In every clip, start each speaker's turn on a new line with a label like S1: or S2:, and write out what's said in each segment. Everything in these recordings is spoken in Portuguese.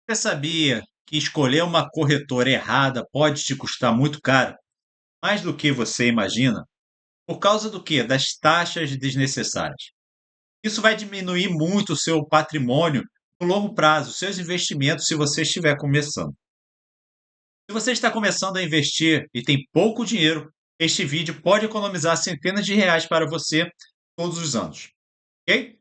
S1: Você sabia que escolher uma corretora errada pode te custar muito caro, mais do que você imagina? Por causa do quê? Das taxas desnecessárias. Isso vai diminuir muito o seu patrimônio no longo prazo, seus investimentos, se você estiver começando. Se você está começando a investir e tem pouco dinheiro, este vídeo pode economizar centenas de reais para você todos os anos, ok?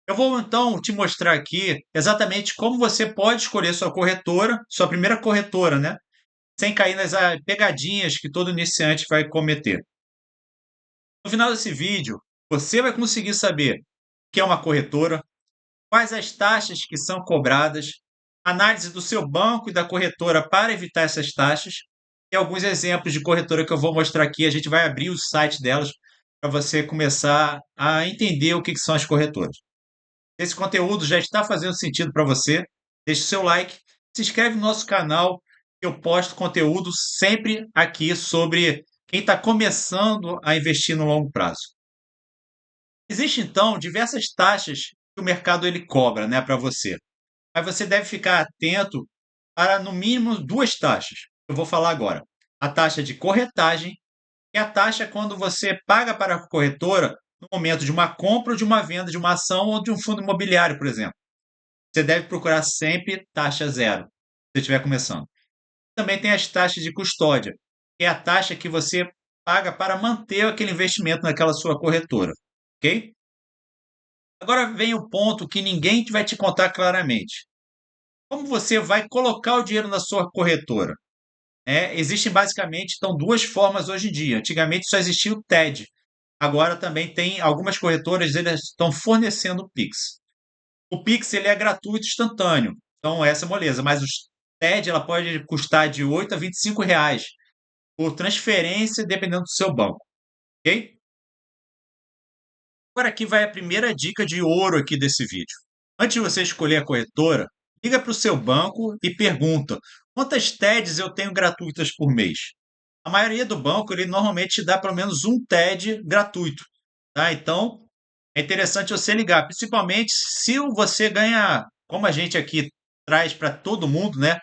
S1: Eu vou então te mostrar aqui exatamente como você pode escolher sua corretora, sua primeira corretora, né? Sem cair nas pegadinhas que todo iniciante vai cometer. No final desse vídeo, você vai conseguir saber o que é uma corretora, quais as taxas que são cobradas, análise do seu banco e da corretora para evitar essas taxas, e alguns exemplos de corretora que eu vou mostrar aqui. A gente vai abrir o site delas para você começar a entender o que são as corretoras. Se esse conteúdo já está fazendo sentido para você, deixe seu like, se inscreve no nosso canal. Eu posto conteúdo sempre aqui sobre quem está começando a investir no longo prazo. Existem, então, diversas taxas que o mercado ele cobra, né, para você. Mas você deve ficar atento para, no mínimo, duas taxas. Eu vou falar agora. A taxa de corretagem, que é a taxa quando você paga para a corretora no momento de uma compra ou de uma venda de uma ação ou de um fundo imobiliário, por exemplo. Você deve procurar sempre taxa zero, se você estiver começando. Também tem as taxas de custódia, que é a taxa que você paga para manter aquele investimento naquela sua corretora, ok? Agora vem o ponto que ninguém vai te contar claramente. Como você vai colocar o dinheiro na sua corretora? Existem basicamente então duas formas hoje em dia. Antigamente só existia o TED. Agora também tem algumas corretoras, eles estão fornecendo o Pix. O Pix ele é gratuito instantâneo, então essa é moleza, mas o TED ela pode custar de 8 a 25 reais por transferência, dependendo do seu banco, ok? Agora aqui vai a primeira dica de ouro aqui desse vídeo. Antes de você escolher a corretora, liga para o seu banco e pergunta quantas TEDs eu tenho gratuitas por mês. A maioria do banco ele normalmente te dá pelo menos um TED gratuito, tá? Então é interessante você ligar, principalmente se você ganha, como a gente aqui traz para todo mundo, né?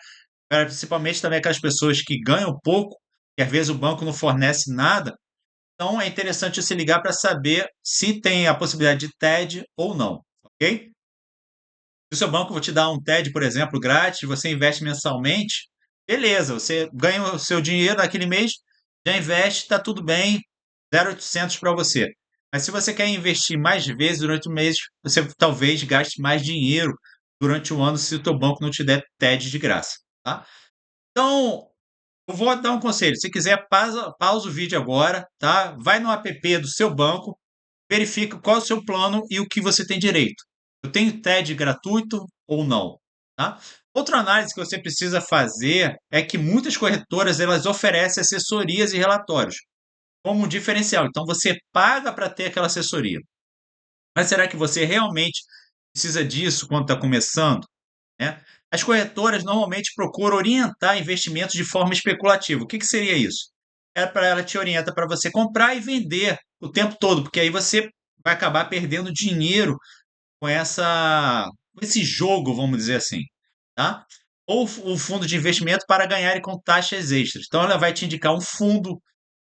S1: Principalmente também aquelas pessoas que ganham pouco, e às vezes o banco não fornece nada. Então é interessante você ligar para saber se tem a possibilidade de TED ou não, ok? Se o seu banco te dá um TED, por exemplo, grátis, você investe mensalmente, beleza, você ganha o seu dinheiro naquele mês, já investe, está tudo bem, 0,800 para você. Mas se você quer investir mais vezes durante o mês, você talvez gaste mais dinheiro durante o ano se o teu banco não te der TED de graça, tá? Então, eu vou dar um conselho. Se quiser, pausa o vídeo agora, tá? Vai no app do seu banco, verifica qual é o seu plano e o que você tem direito. Eu tenho TED gratuito ou não, tá? Outra análise que você precisa fazer é que muitas corretoras elas oferecem assessorias e relatórios como um diferencial. Então você paga para ter aquela assessoria. Mas será que você realmente precisa disso quando está começando, né? As corretoras normalmente procuram orientar investimentos de forma especulativa. O que seria isso? É para ela te orienta para você comprar e vender o tempo todo, porque aí você vai acabar perdendo dinheiro com com esse jogo, vamos dizer assim, tá? Ou o fundo de investimento para ganhar com taxas extras. Então ela vai te indicar um fundo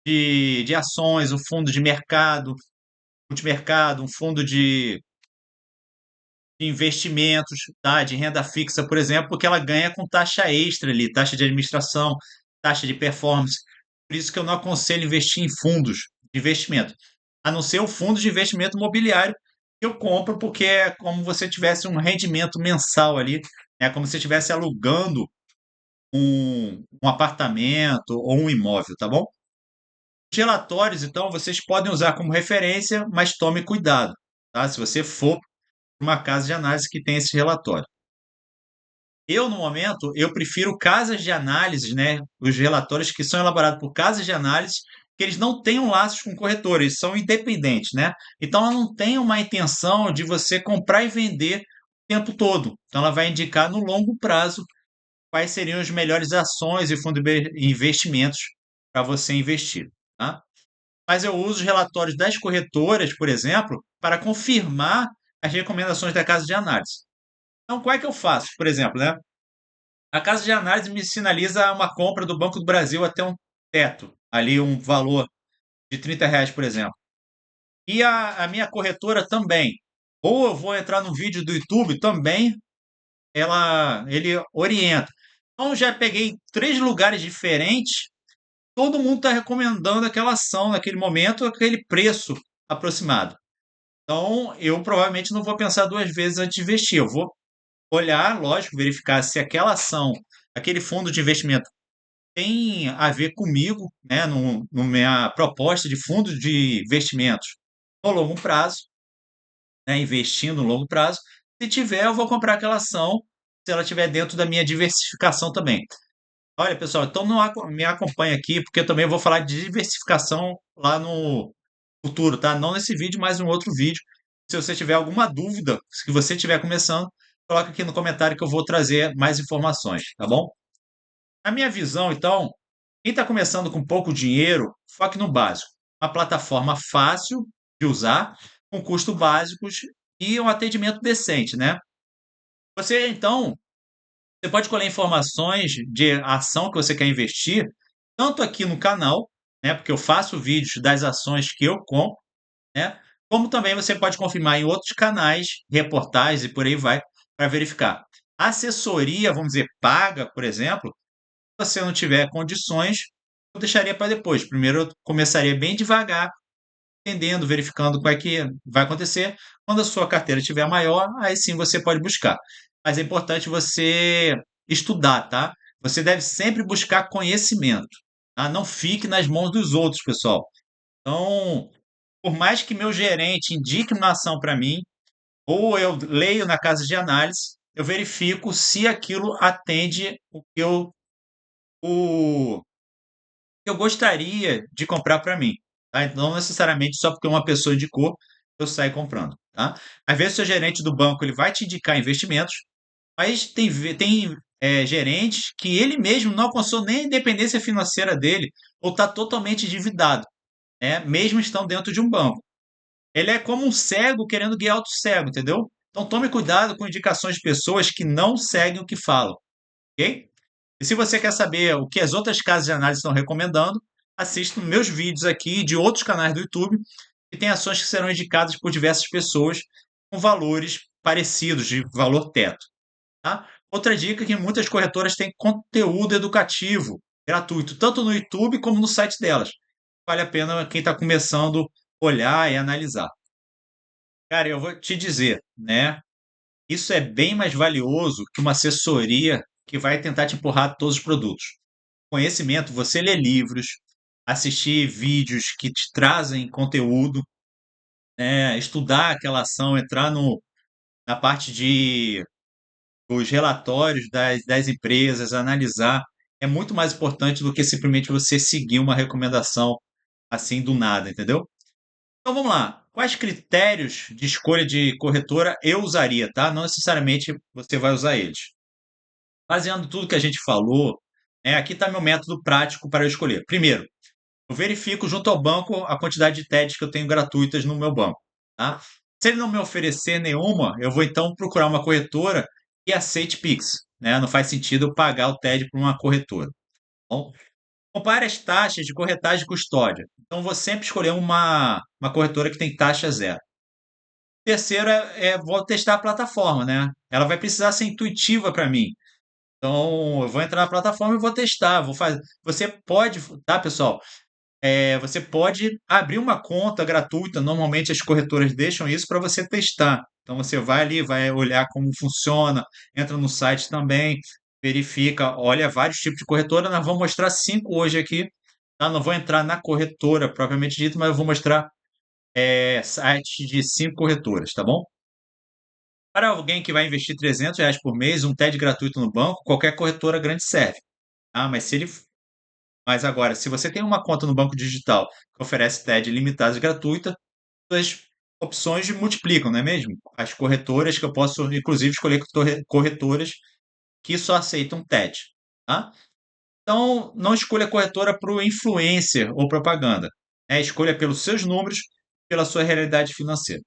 S1: de ações, um fundo de mercado, multimercado, um fundo de investimentos, tá? De renda fixa, por exemplo, porque ela ganha com taxa extra ali, taxa de administração, taxa de performance. Por isso que eu não aconselho investir em fundos de investimento, a não ser o fundo de investimento imobiliário que eu compro, porque é como você tivesse um rendimento mensal ali, é como se estivesse alugando um apartamento ou um imóvel, tá bom? Os relatórios, então, vocês podem usar como referência, mas tome cuidado, tá? Se você for para uma casa de análise que tem esse relatório. Eu, no momento, eu prefiro casas de análise, né? Os relatórios que são elaborados por casas de análise, que eles não tenham laços com corretores, são independentes, né? Então, ela não tem uma intenção de você comprar e vender o tempo todo. Então, ela vai indicar no longo prazo quais seriam as melhores ações e fundos de investimentos para você investir, tá? Mas eu uso os relatórios das corretoras, por exemplo, para confirmar as recomendações da casa de análise. Então, qual é que eu faço? Por exemplo, né? A casa de análise me sinaliza uma compra do Banco do Brasil até um teto, ali um valor de R$ 30, por exemplo. E a minha corretora também. Ou eu vou entrar no vídeo do YouTube também, ele orienta. Então já peguei 3 lugares diferentes, todo mundo está recomendando aquela ação naquele momento, aquele preço aproximado. Então eu provavelmente não vou pensar 2 vezes antes de investir. Eu vou olhar, lógico, verificar se aquela ação, aquele fundo de investimento tem a ver comigo, né, no minha proposta de fundo de investimentos no longo prazo, né, investindo no longo prazo. Se tiver, eu vou comprar aquela ação, se ela estiver dentro da minha diversificação também. Olha, pessoal, então não me acompanha aqui, porque eu também vou falar de diversificação lá no futuro, tá? Não nesse vídeo, mas em um outro vídeo. Se você tiver alguma dúvida, se você estiver começando, coloca aqui no comentário que eu vou trazer mais informações, tá bom? Na minha visão, então, quem está começando com pouco dinheiro, foque no básico. Uma plataforma fácil de usar, com custos básicos e um atendimento decente, né? Você, então, você pode colher informações de ação que você quer investir, tanto aqui no canal, né? Porque eu faço vídeos das ações que eu compro, né? Como também você pode confirmar em outros canais, reportagens e por aí vai, para verificar. Assessoria, vamos dizer, paga, por exemplo, se você não tiver condições, eu deixaria para depois. Primeiro eu começaria bem devagar, entendendo, verificando como é que vai acontecer. Quando a sua carteira estiver maior, aí sim você pode buscar. Mas é importante você estudar, tá? Você deve sempre buscar conhecimento, tá? Não fique nas mãos dos outros, pessoal. Então, por mais que meu gerente indique uma ação para mim, ou eu leio na casa de análise, eu verifico se aquilo atende o que eu gostaria de comprar para mim, tá? Então, não necessariamente só porque uma pessoa indicou, eu saio comprando, tá? Às vezes, o seu gerente do banco ele vai te indicar investimentos, mas tem gerentes que ele mesmo não alcançou nem a independência financeira dele, ou está totalmente endividado, né? Mesmo estando dentro de um banco. Ele é como um cego querendo guiar outro cego, entendeu? Então tome cuidado com indicações de pessoas que não seguem o que falam, ok? E se você quer saber o que as outras casas de análise estão recomendando, assista meus vídeos aqui de outros canais do YouTube que tem ações que serão indicadas por diversas pessoas com valores parecidos, de valor teto. Tá? Outra dica é que muitas corretoras têm conteúdo educativo gratuito, tanto no YouTube como no site delas. Vale a pena quem está começando olhar e analisar. Cara, eu vou te dizer, né? Isso é bem mais valioso que uma assessoria que vai tentar te empurrar todos os produtos. Conhecimento, você lê livros, assistir vídeos que te trazem conteúdo, né? Estudar aquela ação, entrar na parte de os relatórios das empresas, analisar, é muito mais importante do que simplesmente você seguir uma recomendação assim do nada, entendeu? Então vamos lá. Quais critérios de escolha de corretora eu usaria, tá? Não necessariamente você vai usar eles. Baseando tudo que a gente falou, aqui está meu método prático para eu escolher. Primeiro, eu verifico junto ao banco a quantidade de TEDs que eu tenho gratuitas no meu banco, tá? Se ele não me oferecer nenhuma, eu vou então procurar uma corretora que aceite Pix, né? Não faz sentido eu pagar o TED para uma corretora. Tá bom, compare as taxas de corretagem e custódia. Então, vou sempre escolher uma corretora que tem taxa zero. Terceiro vou testar a plataforma, né? Ela vai precisar ser intuitiva para mim. Então, eu vou entrar na plataforma e vou testar. Vou fazer. Você pode, tá, pessoal? Você pode abrir uma conta gratuita. Normalmente as corretoras deixam isso para você testar. Então você vai ali, vai olhar como funciona, entra no site também, verifica, olha vários tipos de corretora. Nós vamos mostrar 5 hoje aqui. Tá? Não vou entrar na corretora propriamente dito, mas eu vou mostrar sites de 5 corretoras, tá bom? Para alguém que vai investir R$ 300 por mês, um TED gratuito no banco, qualquer corretora grande serve. Tá? Mas agora, se você tem uma conta no banco digital que oferece TED limitadas e gratuita, as opções multiplicam, não é mesmo? As corretoras que eu posso, inclusive, escolher corretoras que só aceitam TED. Tá? Então, não escolha corretora para o influencer ou propaganda. Escolha pelos seus números, pela sua realidade financeira.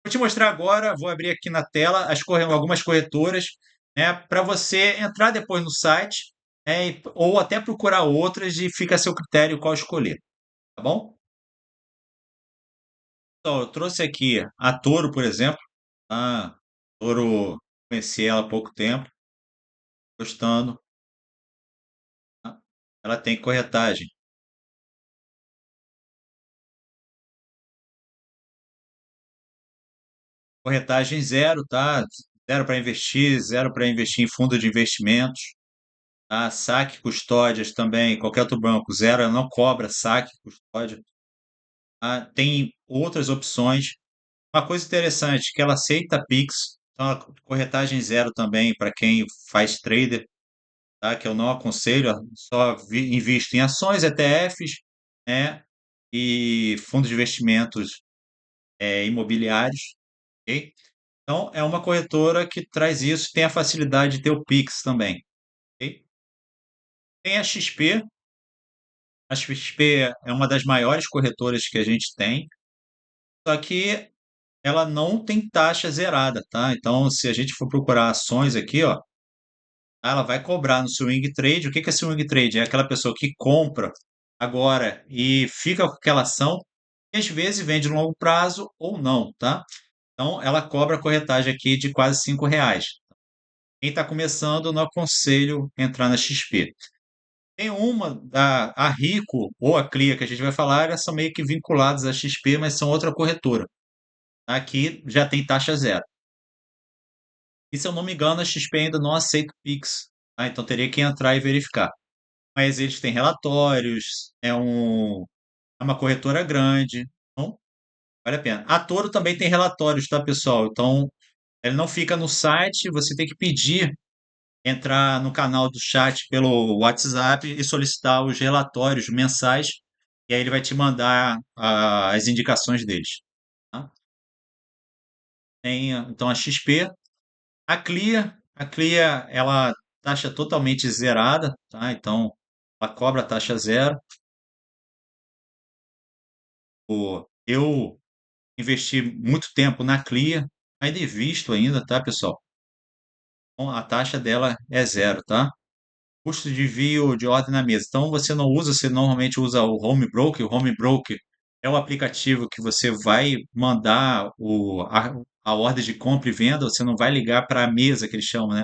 S1: Vou te mostrar agora, vou abrir aqui na tela algumas corretoras né, para você entrar depois no site, ou até procurar outras e fica a seu critério qual escolher, tá bom? Então, eu trouxe aqui a Toro, por exemplo, tá? Toro, conheci ela há pouco tempo, gostando, tá? Ela tem corretagem zero, tá? Zero para investir, zero para investir em fundo de investimentos, tá? Saque custódias também, qualquer outro banco, zero, ela não cobra saque custódia, tá? Tem outras opções. Uma coisa interessante, que ela aceita Pix, então a corretagem zero também para quem faz trader, tá? Que eu não aconselho, só invisto em ações, ETFs, né? E fundos de investimentos imobiliários, ok? Então, é uma corretora que traz isso, tem a facilidade de ter o Pix também, ok? Tem a XP é uma das maiores corretoras que a gente tem, só que ela não tem taxa zerada, tá? Então, se a gente for procurar ações aqui, ó, ela vai cobrar no swing trade. O que que é swing trade? É aquela pessoa que compra agora e fica com aquela ação, e às vezes vende no longo prazo ou não, tá? Então, ela cobra a corretagem aqui de quase R$ 5. Quem está começando, não aconselho entrar na XP. Tem uma, a Rico ou a Clia, que a gente vai falar, elas são meio que vinculadas à XP, mas são outra corretora. Aqui já tem taxa zero. E se eu não me engano, a XP ainda não aceita Pix, tá? Então teria que entrar e verificar. Mas eles têm relatórios, é uma corretora grande, então vale a pena. A Toro também tem relatórios, tá, pessoal? Então ele não fica no site, você tem que pedir, entrar no canal do chat pelo WhatsApp e solicitar os relatórios mensais, e aí ele vai te mandar as indicações deles, tá? Tem, então, a XP, a Clia, ela taxa totalmente zerada, tá? Então, ela cobra taxa zero. Eu investi muito tempo na Clia, ainda invisto ainda, tá, pessoal? Então, a taxa dela é zero, tá? Custo de envio de ordem na mesa. Então você não usa, você normalmente usa o Home Broker. O Home Broker é o aplicativo que você vai mandar a ordem de compra e venda, você não vai ligar para a mesa que eles chamam, né?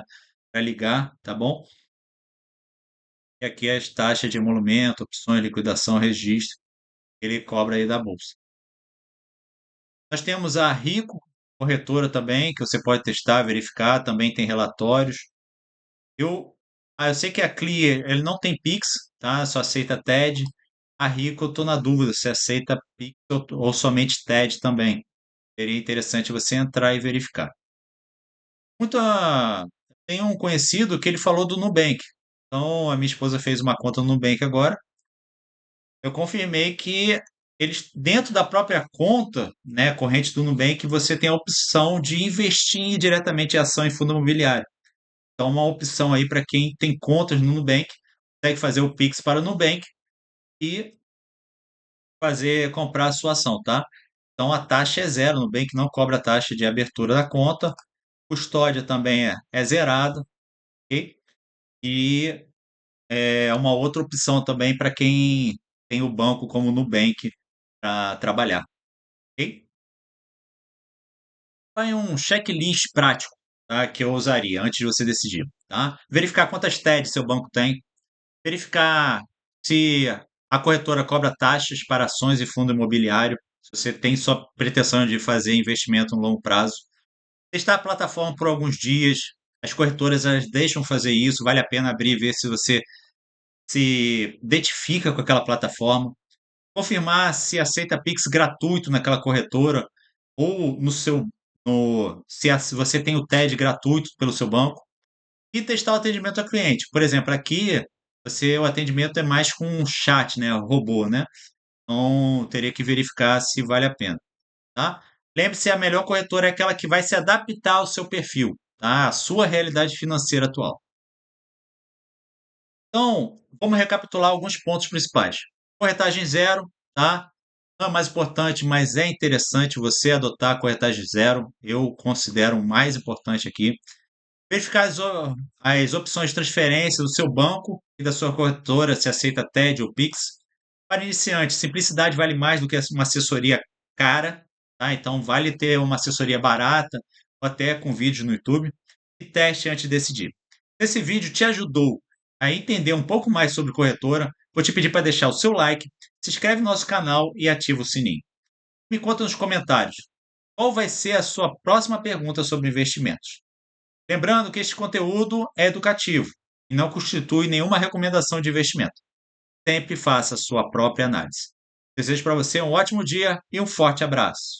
S1: Vai ligar, tá bom? E aqui as taxas de emolumento, opções, liquidação, registro, ele cobra aí da bolsa. Nós temos a Rico, corretora também, que você pode testar, verificar, também tem relatórios. Eu, eu sei que a Clear, ele não tem Pix, tá? Só aceita TED. A Rico, eu estou na dúvida se aceita Pix ou somente TED também. Seria interessante você entrar e verificar. Tem um conhecido que ele falou do Nubank. Então, a minha esposa fez uma conta no Nubank agora. Eu confirmei que eles, dentro da própria conta, né, corrente do Nubank, você tem a opção de investir diretamente em ação em fundo imobiliário. Então, uma opção aí para quem tem contas no Nubank, consegue fazer o Pix para o Nubank e comprar a sua ação, tá? Então a taxa é zero, o Nubank não cobra a taxa de abertura da conta, custódia também é zerada, ok? E é uma outra opção também para quem tem o banco como o Nubank para trabalhar, ok? Vai um checklist prático, tá? Que eu usaria antes de você decidir, tá? Verificar quantas TEDs seu banco tem, verificar se a corretora cobra taxas para ações e fundo imobiliário, se você tem só pretensão de fazer investimento no longo prazo. Testar a plataforma por alguns dias. As corretoras elas deixam fazer isso, vale a pena abrir e ver se você se identifica com aquela plataforma. Confirmar se aceita Pix gratuito naquela corretora ou no seu se você tem o TED gratuito pelo seu banco e testar o atendimento ao cliente. Por exemplo, aqui o atendimento é mais com um chat, né, robô, né? Então teria que verificar se vale a pena, tá? Lembre-se, a melhor corretora é aquela que vai se adaptar ao seu perfil, tá? À sua realidade financeira atual. Então, vamos recapitular alguns pontos principais. Corretagem zero, tá? Não é mais importante, mas é interessante você adotar a corretagem zero. Eu considero o mais importante aqui. Verificar as opções de transferência do seu banco e da sua corretora, se aceita TED ou Pix. Para iniciantes, simplicidade vale mais do que uma assessoria cara, tá? Então vale ter uma assessoria barata ou até com vídeos no YouTube e teste antes de decidir. Se esse vídeo te ajudou a entender um pouco mais sobre corretora, vou te pedir para deixar o seu like, se inscreve no nosso canal e ativa o sininho. Me conta nos comentários qual vai ser a sua próxima pergunta sobre investimentos. Lembrando que este conteúdo é educativo e não constitui nenhuma recomendação de investimento. Sempre faça a sua própria análise. Desejo para você um ótimo dia e um forte abraço.